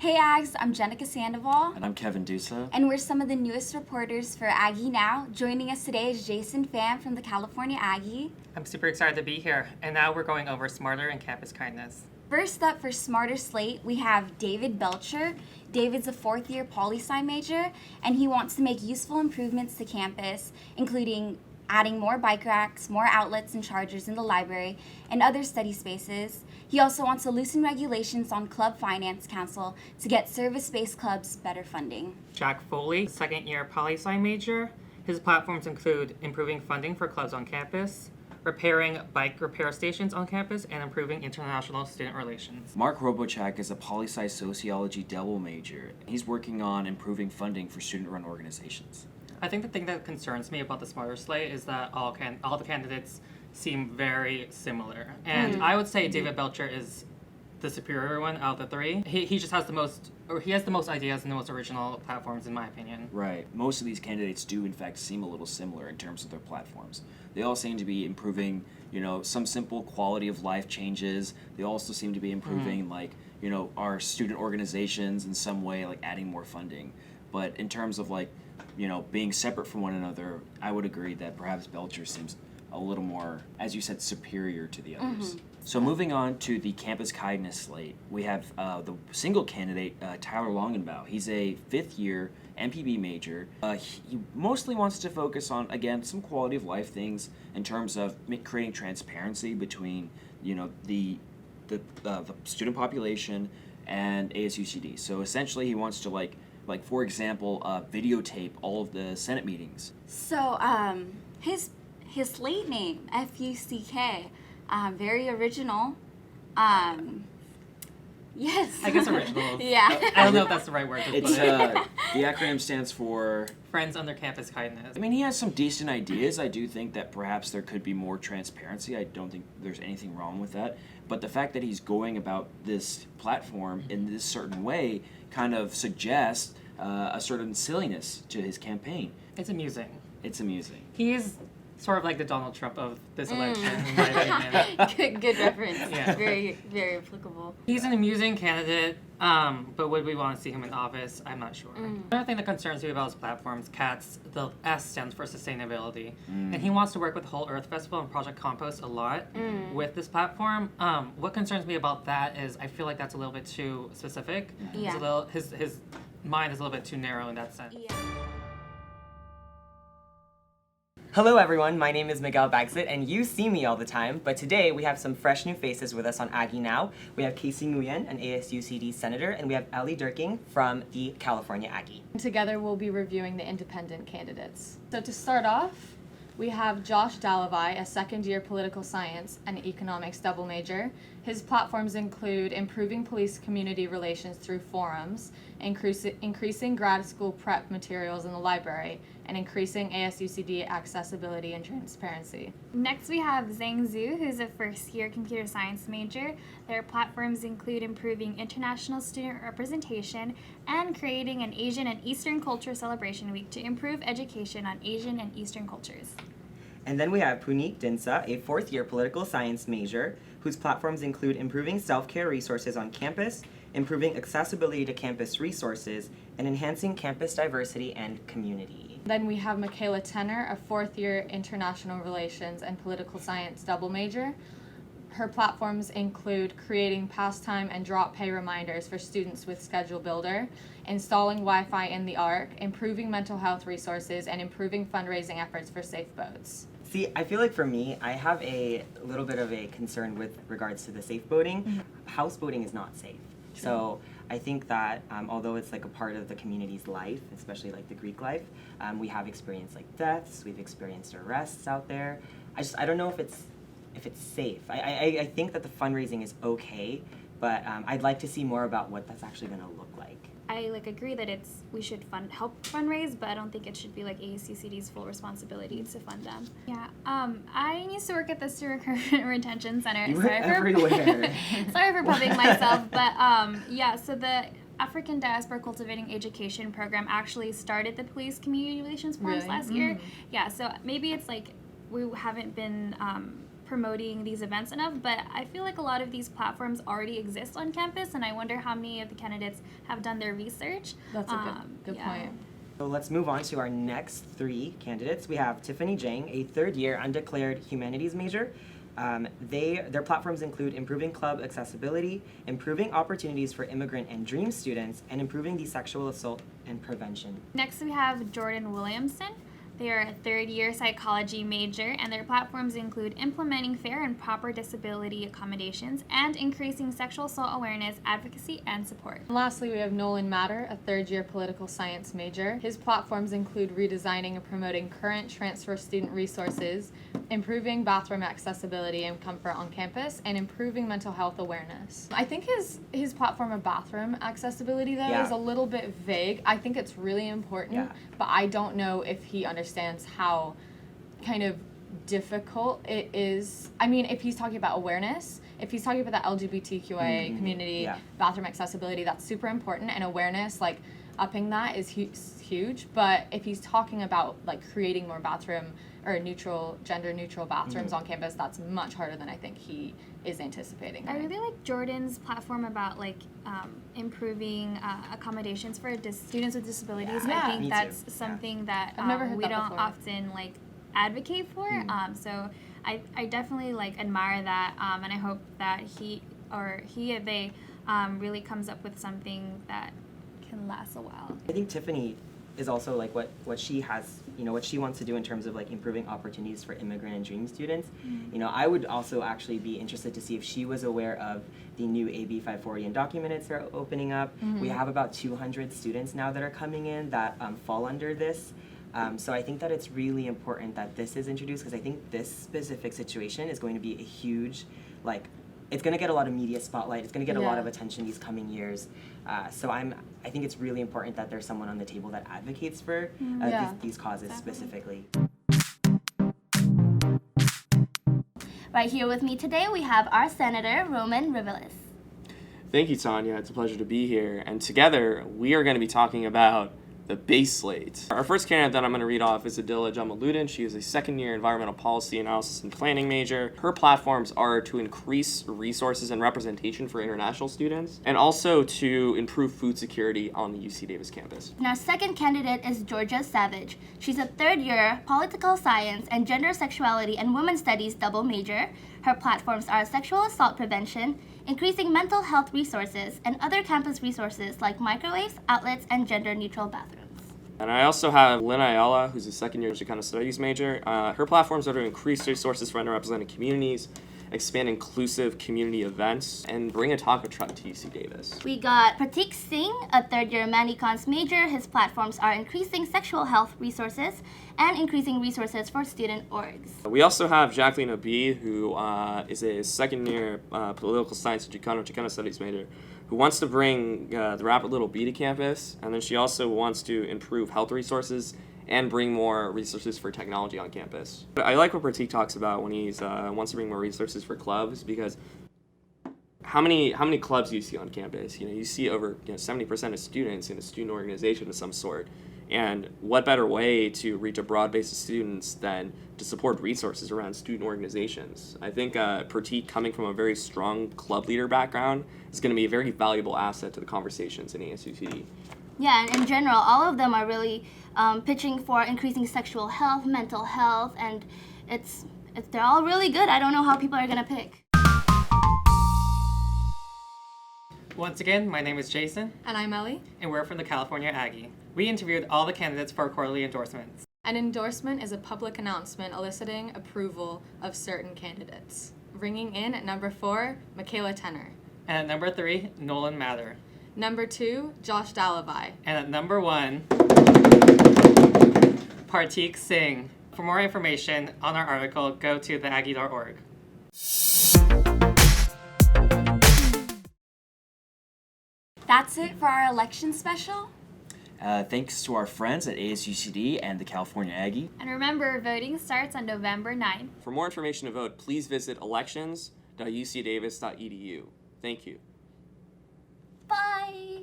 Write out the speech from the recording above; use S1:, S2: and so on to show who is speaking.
S1: Hey Ags, I'm Jenica Sandoval.
S2: And I'm Kevin Dusa.
S1: And we're some of the newest reporters for AggieNOW. Joining us today is Jason Pham from the California Aggie.
S3: I'm super excited to be here. And now we're going over Smarter and Campus Kindness.
S1: First up for Smarter Slate, we have David Belcher. David's a fourth-year poli-sci major, and he wants to make useful improvements to campus, including adding more bike racks, more outlets and chargers in the library, and other study spaces. He also wants to loosen regulations on Club Finance Council to get service-based clubs better funding.
S3: Jack Foley, second-year poli-sci major. His platforms include improving funding for clubs on campus, repairing bike repair stations on campus, and improving international student relations.
S2: Mark Robochak is a poli-sci sociology double major. He's working on improving funding for student-run organizations.
S3: I think the thing that concerns me about the Smarter Slate is that all the candidates seem very similar. And I would say David Belcher is the superior one out of the three. He just has the most ideas and the most original platforms, in my opinion.
S2: Right. Most of these candidates do, in fact, seem a little similar in terms of their platforms. They all seem to be improving, some simple quality of life changes. They also seem to be improving, our student organizations in some way, like adding more funding. But in terms of, being separate from one another, I would agree that perhaps Belcher seems a little more, as you said, superior to the others. So moving on to the Campus Kindness slate, we have the single candidate, Tyler Longenbaugh. He's a fifth-year MPB major. He mostly wants to focus on, again, some quality of life things in terms of creating transparency between, the student population and ASUCD. So essentially, he wants to for example, videotape all of the Senate meetings.
S1: So, his slate name, FUCK, very original. Yes.
S3: I guess original.
S1: Yeah.
S3: I don't know if that's the right word to put
S2: It's
S3: it.
S2: the acronym stands for
S3: Friends Under Campus Kindness.
S2: I mean, he has some decent ideas. I do think that perhaps there could be more transparency. I don't think there's anything wrong with that. But the fact that he's going about this platform in this certain way kind of suggests a certain silliness to his campaign.
S3: It's amusing.
S2: It's amusing.
S3: He's sort of like the Donald Trump of this election, in my opinion.
S1: Good reference.
S3: Yeah.
S1: Very, very applicable.
S3: He's an amusing candidate, but would we want to see him in office? I'm not sure. Another thing that concerns me about his platforms, CATS, the S stands for sustainability. And he wants to work with Whole Earth Festival and Project Compost a lot with this platform. What concerns me about that is I feel like that's a little bit too specific.
S1: Yeah.
S3: His mind is a little bit too narrow in that sense.
S1: Yeah.
S4: Hello everyone, my name is Miguel Bagsit, and you see me all the time, but today we have some fresh new faces with us on AggieNOW. We have Casey Nguyen, an ASUCD Senator, and we have Ellie Durking from the California Aggie.
S5: Together we'll be reviewing the independent candidates. So to start off, we have Josh Dalavai, a second-year political science and economics double major. His platforms include improving police community relations through forums, increasing grad school prep materials in the library, and increasing ASUCD accessibility and transparency.
S6: Next we have Zhang Zhu, who's a first-year computer science major. Their platforms include improving international student representation and creating an Asian and Eastern Culture Celebration Week to improve education on Asian and Eastern cultures.
S4: And then we have Puneet Dinsa, a fourth-year political science major, whose platforms include improving self-care resources on campus, improving accessibility to campus resources, and enhancing campus diversity and community.
S5: Then we have Michaela Tenner, a fourth-year international relations and political science double major. Her platforms include creating pastime and drop pay reminders for students with Schedule Builder, installing Wi-Fi in the ARC, improving mental health resources, and improving fundraising efforts for safe boats.
S4: See, I feel like for me, I have a little bit of a concern with regards to the safe boating. Houseboating is not safe. So I think that although it's like a part of the community's life, especially like the Greek life, we have experienced like deaths, we've experienced arrests out there. I don't know if it's safe. I think that the fundraising is okay, but I'd like to see more about what that's actually going to look like.
S6: I agree that we should help fundraise, but I don't think it should be ASUCD's full responsibility to fund them. Yeah. I used to work at the Student Recruitment Retention Center.
S4: You were everywhere.
S6: Sorry for pumping myself, but so the African Diaspora Cultivating Education program actually started the police community relations forums last year. Yeah, so maybe it's we haven't been promoting these events enough, but I feel like a lot of these platforms already exist on campus, and I wonder how many of the candidates have done their research.
S5: That's a good point.
S4: So let's move on to our next three candidates. We have Tiffany Jang, a third-year undeclared humanities major. Their platforms include improving club accessibility, improving opportunities for immigrant and DREAM students, and improving the sexual assault and prevention.
S6: Next, we have Jordan Williamson. They are a third-year psychology major, and their platforms include implementing fair and proper disability accommodations and increasing sexual assault awareness, advocacy, and support.
S5: And lastly, we have Nolan Matter, a third-year political science major. His platforms include redesigning and promoting current transfer student resources, improving bathroom accessibility and comfort on campus, and improving mental health awareness. I think his platform of bathroom accessibility, though, is a little bit vague. I think it's really important, but I don't know if he understands how kind of difficult it is. I mean, if he's talking about awareness, if he's talking about the LGBTQIA community, bathroom accessibility, that's super important, and awareness, like, upping that is huge. But if he's talking about, like, creating more bathroom or gender neutral bathrooms on campus, that's much harder than I think he is anticipating.
S6: I really like Jordan's platform about like improving accommodations for students with disabilities. I think that's something that
S5: I've never heard
S6: we
S5: that
S6: don't
S5: before.
S6: often like advocate for. So I definitely like admire that, and I hope that he or they really comes up with something that can last a while.
S4: I think Tiffany is also like what she has, what she wants to do in terms of like improving opportunities for immigrant and DREAM students. I would also actually be interested to see if she was aware of the new AB 540 undocumented are opening up. We have about 200 students now that are coming in that fall under this. So I think that it's really important that this is introduced, because I think this specific situation is going to be a huge, it's going to get a lot of media spotlight. It's going to get a lot of attention these coming years. So I think it's really important that there's someone on the table that advocates for these causes specifically.
S7: Right here with me today, we have our Senator, Roman Rivelis.
S8: Thank you, Tanya. It's a pleasure to be here. And together, we are going to be talking about the base slate. Our first candidate that I'm going to read off is Adila Jamaluddin. She is a second-year environmental policy analysis and planning major. Her platforms are to increase resources and representation for international students, and also to improve food security on the UC Davis campus.
S7: And our second candidate is Georgia Savage. She's a third-year political science and gender, sexuality, and women's studies double major. Her platforms are sexual assault prevention, increasing mental health resources, and other campus resources like microwaves, outlets, and gender-neutral bathrooms.
S8: And I also have Lynn Ayala, who's a second-year Chicano Studies major. Her platforms are to increase resources for underrepresented communities, expand inclusive community events, and bring a taco truck to UC Davis.
S7: We got Pratik Singh, a third-year Manicons major. His platforms are increasing sexual health resources and increasing resources for student orgs.
S8: We also have Jacqueline Obi, who is a second-year political science and Chicano Studies major, who wants to bring the Rapid Little B to campus, and then she also wants to improve health resources and bring more resources for technology on campus. But I like what Pratik talks about when he wants to bring more resources for clubs, because how many clubs do you see on campus? You see over 70% of students in a student organization of some sort. And what better way to reach a broad base of students than to support resources around student organizations? I think Pratik, coming from a very strong club leader background, is going to be a very valuable asset to the conversations in ASUCD.
S7: Yeah, and in general, all of them are really pitching for increasing sexual health, mental health, and they're all really good. I don't know how people are going to pick.
S3: Once again, my name is Jason,
S5: And I'm Ellie.
S3: and we're from the California Aggie. We interviewed all the candidates for our quarterly endorsements.
S5: An endorsement is a public announcement eliciting approval of certain candidates. Ringing in at number 4, Michaela Tenner.
S3: And at number 3, Nolan Mather.
S5: Number 2, Josh Dalavai.
S3: And at number 1, Pratik Singh. For more information on our article, go to theaggie.org.
S1: That's it for our election special.
S2: Thanks to our friends at ASUCD and the California Aggie.
S6: And remember, voting starts on November 9th.
S8: For more information to vote, please visit elections.ucdavis.edu. Thank you.
S7: Bye!